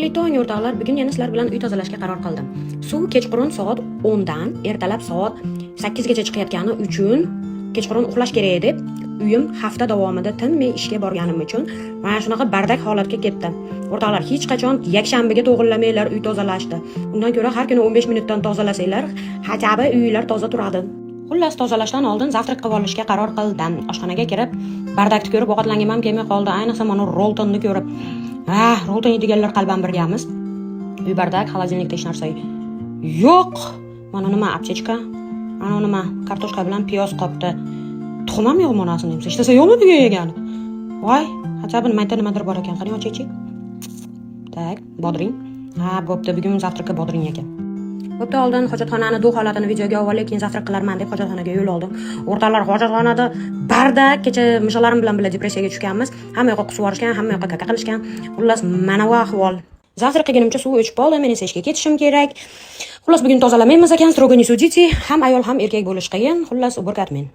Qadrli tong o'rtoqlar, bugun yana sizlar bilan uy tozalashga qaror qildim. Suv kechqurun soat 10 dan ertalab soat 8 gacha chiqayotgani uchun kechqurun uxlash kerak deb uyim hafta davomida tinmay ishga borganim uchun mana shunaqa bardak holatga ketdi. O'rtoqlar, hech qachon yakshanbaga to'g'rilamanglar uy tozalashdi. Undan ko'ra har kuni 15 minutdan tozalasanglar, hajaba uylar toza turadi. Xullas, tozalashdan oldin zavtrak qilib olishga qaror qildim. Oshxonaga kirib, bardakni ko'rib ovqatlangim ham kelmay qoldi. Ayniqsa mana roltonni ko'rib. Rolton yediganlar qalban birgamiz. Uy bardak, xolodilnikda hech narsa yo'q. Mana nima apchechka, mana nima kartoshka bilan piyoz qopdi. Tuxum ham yo'q monasini desa, ishtasa yo'qmi bugun yegani? Voy, hajab nimadir nimadir bor ekan. Qani ochaychi. Tak, bodring. Bo'pti, bugun zavtrakka bodring ekan. Bo'pti, oldin hojatxonani duv holatini videoga olib, keyin zavtrak qilarman deb hojatxonaga yo'l oldim. O'rtoqlar, hojatxonada bardak kecha mishlarim bilan depressiyaga tushganmiz. Hamma yoqqa qusib yorishgan, hamma yoqqa kaka qilishgan. Xullas, mana bu ahvol. Zavtrak qilganimcha suv o'chib qoldi, men esa ishga ketishim kerak. Xullas, bugun tozalamaymiz ekan, strogo не судите. Ham ayol ham erkak bo'lish qiyin. Xullas, uburkatmen.